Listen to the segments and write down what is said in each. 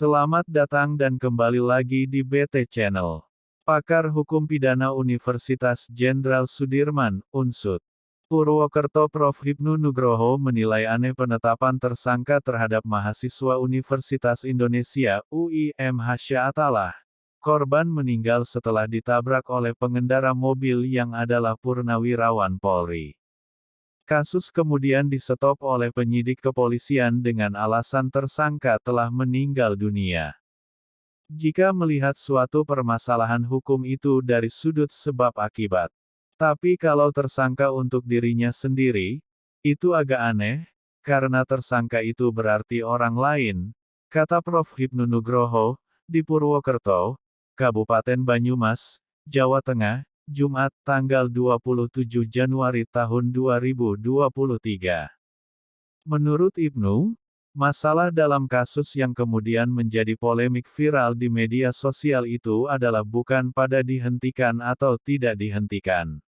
Selamat datang dan kembali lagi di BT Channel. Pakar Hukum Pidana Universitas Jenderal Sudirman, UNSUD. Purwokerto Prof. Hipnu Nugroho menilai aneh penetapan tersangka terhadap mahasiswa Universitas Indonesia, UIM Hasya Atalah. Korban meninggal setelah ditabrak oleh pengendara mobil yang adalah purnawirawan Polri. Kasus kemudian disetop oleh penyidik kepolisian dengan alasan tersangka telah meninggal dunia. Jika melihat suatu permasalahan hukum itu dari sudut sebab akibat. Tapi kalau tersangka untuk dirinya sendiri, itu agak aneh, karena tersangka itu berarti orang lain, kata Prof. Hipnu Nugroho, di Purwokerto, Kabupaten Banyumas, Jawa Tengah, Jumat, tanggal 27 Januari tahun 2023. Menurut Ibnu, masalah dalam kasus yang kemudian menjadi polemik viral di media sosial itu adalah bukan pada dihentikan atau tidak dihentikan.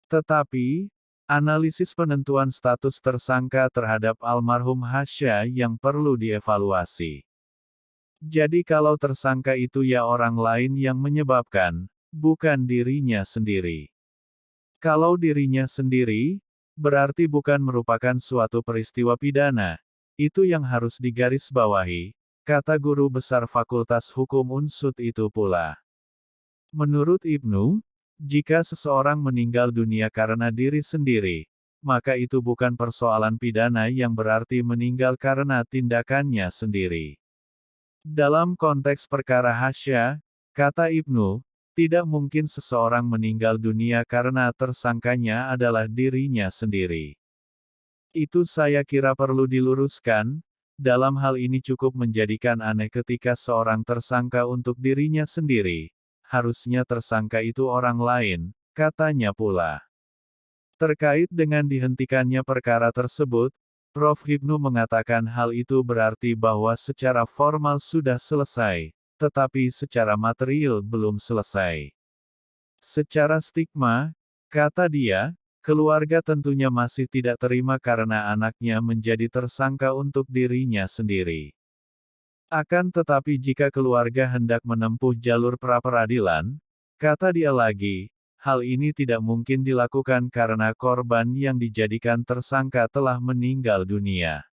Tetapi, analisis penentuan status tersangka terhadap almarhum Hasya yang perlu dievaluasi. Jadi kalau tersangka itu ya orang lain yang menyebabkan, bukan dirinya sendiri. Kalau dirinya sendiri, berarti bukan merupakan suatu peristiwa pidana. Itu yang harus digarisbawahi, kata guru besar Fakultas Hukum UNSUD itu pula. Menurut Ibnu, jika seseorang meninggal dunia karena diri sendiri, maka itu bukan persoalan pidana yang berarti meninggal karena tindakannya sendiri. Dalam konteks perkara Hasya, kata Ibnu, tidak mungkin seseorang meninggal dunia karena tersangkanya adalah dirinya sendiri. Itu saya kira perlu diluruskan, dalam hal ini cukup menjadikan aneh ketika seorang tersangka untuk dirinya sendiri, harusnya tersangka itu orang lain, katanya pula. Terkait dengan dihentikannya perkara tersebut, Prof. Hipnu mengatakan hal itu berarti bahwa secara formal sudah selesai, tetapi secara material belum selesai. Secara stigma, kata dia, keluarga tentunya masih tidak terima karena anaknya menjadi tersangka untuk dirinya sendiri. Akan tetapi jika keluarga hendak menempuh jalur pra-peradilan, kata dia lagi, hal ini tidak mungkin dilakukan karena korban yang dijadikan tersangka telah meninggal dunia.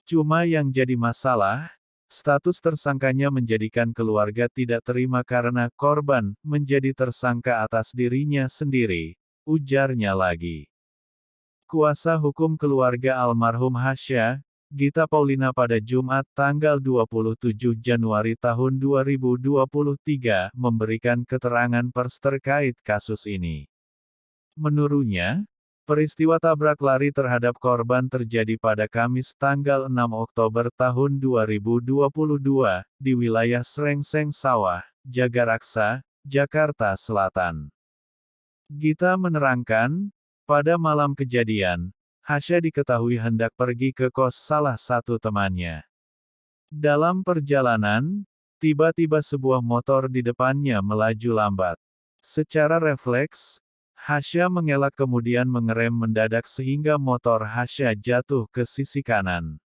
Cuma yang jadi masalah, status tersangkanya menjadikan keluarga tidak terima karena korban menjadi tersangka atas dirinya sendiri, ujarnya lagi. Kuasa hukum keluarga almarhum Hasya, Gita Paulina pada Jumat tanggal 27 Januari tahun 2023 memberikan keterangan pers terkait kasus ini. Menurutnya, peristiwa tabrak lari terhadap korban terjadi pada Kamis tanggal 6 Oktober tahun 2022, di wilayah Srengseng Sawah, Jagaraksa, Jakarta Selatan. Gita menerangkan, pada malam kejadian, Hasya diketahui hendak pergi ke kos salah satu temannya. Dalam perjalanan, tiba-tiba sebuah motor di depannya melaju lambat. Secara refleks, Hasya mengelak kemudian mengerem mendadak sehingga motor Hasya jatuh ke sisi kanan.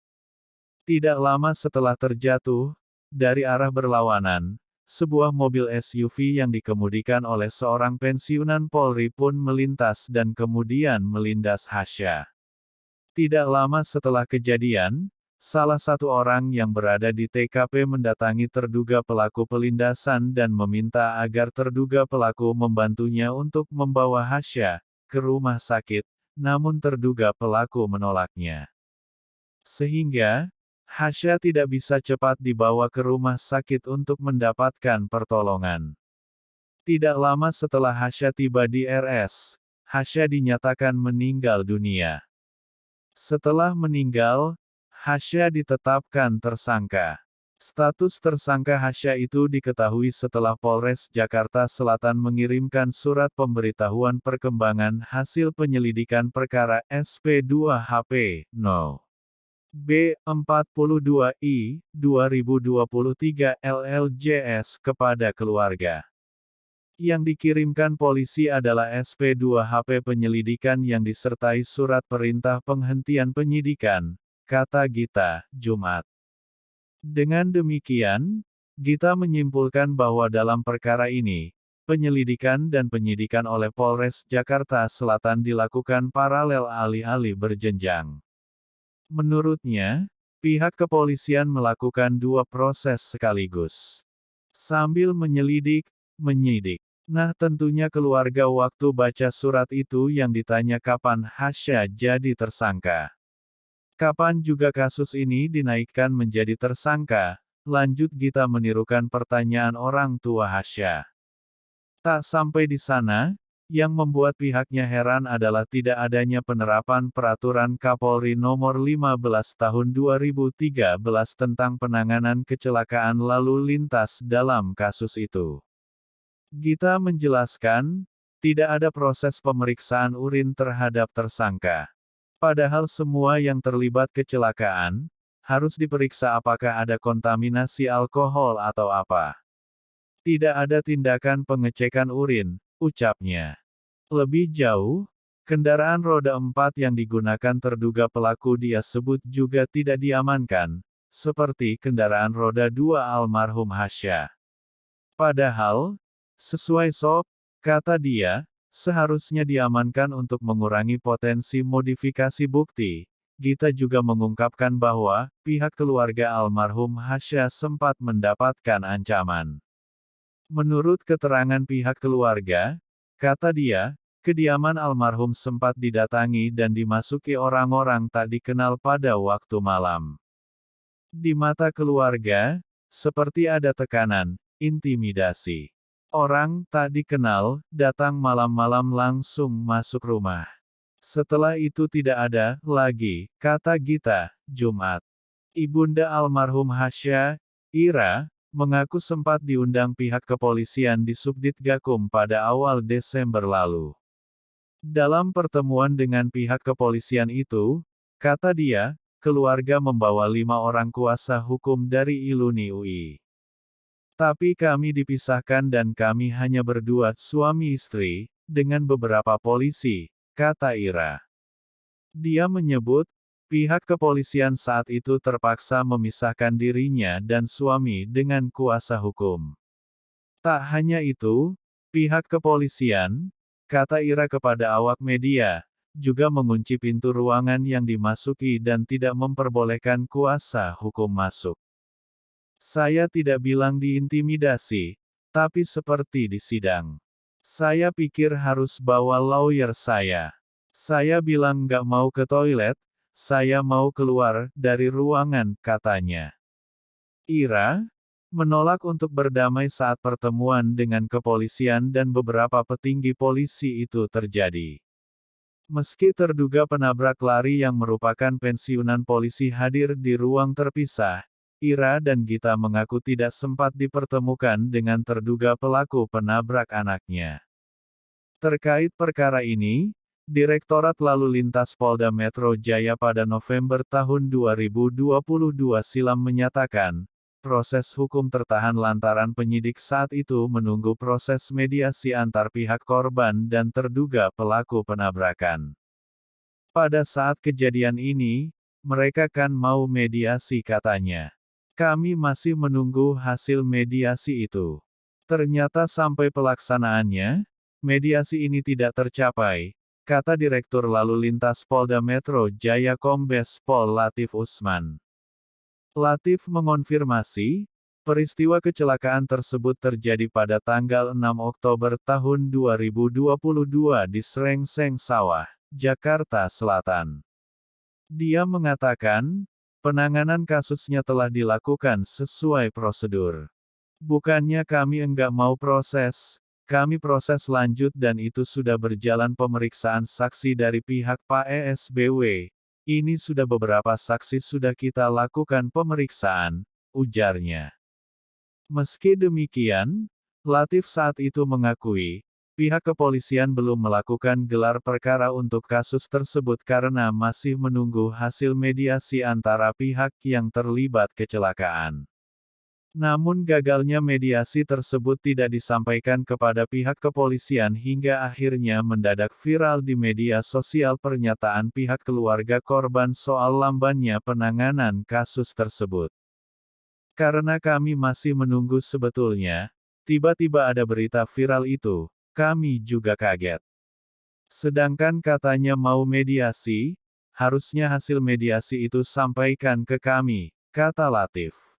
Tidak lama setelah terjatuh, dari arah berlawanan, sebuah mobil SUV yang dikemudikan oleh seorang pensiunan Polri pun melintas dan kemudian melindas Hasya. Tidak lama setelah kejadian, salah satu orang yang berada di TKP mendatangi terduga pelaku pelindasan dan meminta agar terduga pelaku membantunya untuk membawa Hasya ke rumah sakit, namun terduga pelaku menolaknya. Sehingga, Hasya tidak bisa cepat dibawa ke rumah sakit untuk mendapatkan pertolongan. Tidak lama setelah Hasya tiba di RS, Hasya dinyatakan meninggal dunia. Setelah meninggal, Hasya ditetapkan tersangka. Status tersangka Hasya itu diketahui setelah Polres Jakarta Selatan mengirimkan surat pemberitahuan perkembangan hasil penyelidikan perkara SP2HP, No. B42I, 2023 LLJS kepada keluarga. Yang dikirimkan polisi adalah SP2HP penyelidikan yang disertai surat perintah penghentian penyidikan, kata Gita, Jumat. Dengan demikian, Gita menyimpulkan bahwa dalam perkara ini, penyelidikan dan penyidikan oleh Polres Jakarta Selatan dilakukan paralel alih-alih berjenjang. Menurutnya, pihak kepolisian melakukan dua proses sekaligus. Sambil menyelidik, menyidik. Nah, tentunya keluarga waktu baca surat itu yang ditanya kapan Hasya jadi tersangka. Kapan juga kasus ini dinaikkan menjadi tersangka, lanjut Gita menirukan pertanyaan orang tua Hasya. Tak sampai di sana, yang membuat pihaknya heran adalah tidak adanya penerapan peraturan Kapolri nomor 15 tahun 2013 tentang penanganan kecelakaan lalu lintas dalam kasus itu. Gita menjelaskan, tidak ada proses pemeriksaan urin terhadap tersangka. Padahal semua yang terlibat kecelakaan, harus diperiksa apakah ada kontaminasi alkohol atau apa. Tidak ada tindakan pengecekan urin, ucapnya. Lebih jauh, kendaraan roda 4 yang digunakan terduga pelaku dia sebut juga tidak diamankan, seperti kendaraan roda 2 almarhum Hasya. Padahal, sesuai SOP, kata dia, seharusnya diamankan untuk mengurangi potensi modifikasi bukti. Gita juga mengungkapkan bahwa, pihak keluarga almarhum Hasya sempat mendapatkan ancaman. Menurut keterangan pihak keluarga, kata dia, kediaman almarhum sempat didatangi dan dimasuki orang-orang tak dikenal pada waktu malam. Di mata keluarga, seperti ada tekanan, intimidasi. Orang tak dikenal datang malam-malam langsung masuk rumah. Setelah itu tidak ada lagi, kata Gita, Jumat. Ibunda almarhum Hasya, Ira, mengaku sempat diundang pihak kepolisian di Subdit Gakum pada awal Desember lalu. Dalam pertemuan dengan pihak kepolisian itu, kata dia, keluarga membawa 5 orang kuasa hukum dari Iluni UI. Tapi kami dipisahkan dan kami hanya berdua suami istri, dengan beberapa polisi, kata Ira. Dia menyebut, pihak kepolisian saat itu terpaksa memisahkan dirinya dan suami dengan kuasa hukum. Tak hanya itu, pihak kepolisian, kata Ira kepada awak media, juga mengunci pintu ruangan yang dimasuki dan tidak memperbolehkan kuasa hukum masuk. Saya tidak bilang diintimidasi, tapi seperti di sidang. Saya pikir harus bawa lawyer saya. Saya bilang nggak mau ke toilet, saya mau keluar dari ruangan, katanya. Ira menolak untuk berdamai saat pertemuan dengan kepolisian dan beberapa petinggi polisi itu terjadi. Meski terduga penabrak lari yang merupakan pensiunan polisi hadir di ruang terpisah, Ira dan Gita mengaku tidak sempat dipertemukan dengan terduga pelaku penabrak anaknya. Terkait perkara ini, Direktorat Lalu Lintas Polda Metro Jaya pada November tahun 2022 silam menyatakan, proses hukum tertahan lantaran penyidik saat itu menunggu proses mediasi antar pihak korban dan terduga pelaku penabrakan. Pada saat kejadian ini, mereka kan mau mediasi, katanya. Kami masih menunggu hasil mediasi itu. Ternyata sampai pelaksanaannya, mediasi ini tidak tercapai, kata Direktur Lalu Lintas Polda Metro Jaya Kombes Pol Latif Usman. Latif mengonfirmasi, peristiwa kecelakaan tersebut terjadi pada tanggal 6 Oktober tahun 2022 di Srengseng Sawah, Jakarta Selatan. Dia mengatakan, penanganan kasusnya telah dilakukan sesuai prosedur. Bukannya kami enggak mau proses, kami proses lanjut dan itu sudah berjalan pemeriksaan saksi dari pihak Pak ESBW. Ini sudah beberapa saksi sudah kita lakukan pemeriksaan, ujarnya. Meski demikian, Latif saat itu mengakui, pihak kepolisian belum melakukan gelar perkara untuk kasus tersebut karena masih menunggu hasil mediasi antara pihak yang terlibat kecelakaan. Namun gagalnya mediasi tersebut tidak disampaikan kepada pihak kepolisian hingga akhirnya mendadak viral di media sosial pernyataan pihak keluarga korban soal lambannya penanganan kasus tersebut. Karena kami masih menunggu sebetulnya, tiba-tiba ada berita viral itu, kami juga kaget. Sedangkan katanya mau mediasi, harusnya hasil mediasi itu sampaikan ke kami, kata Latif.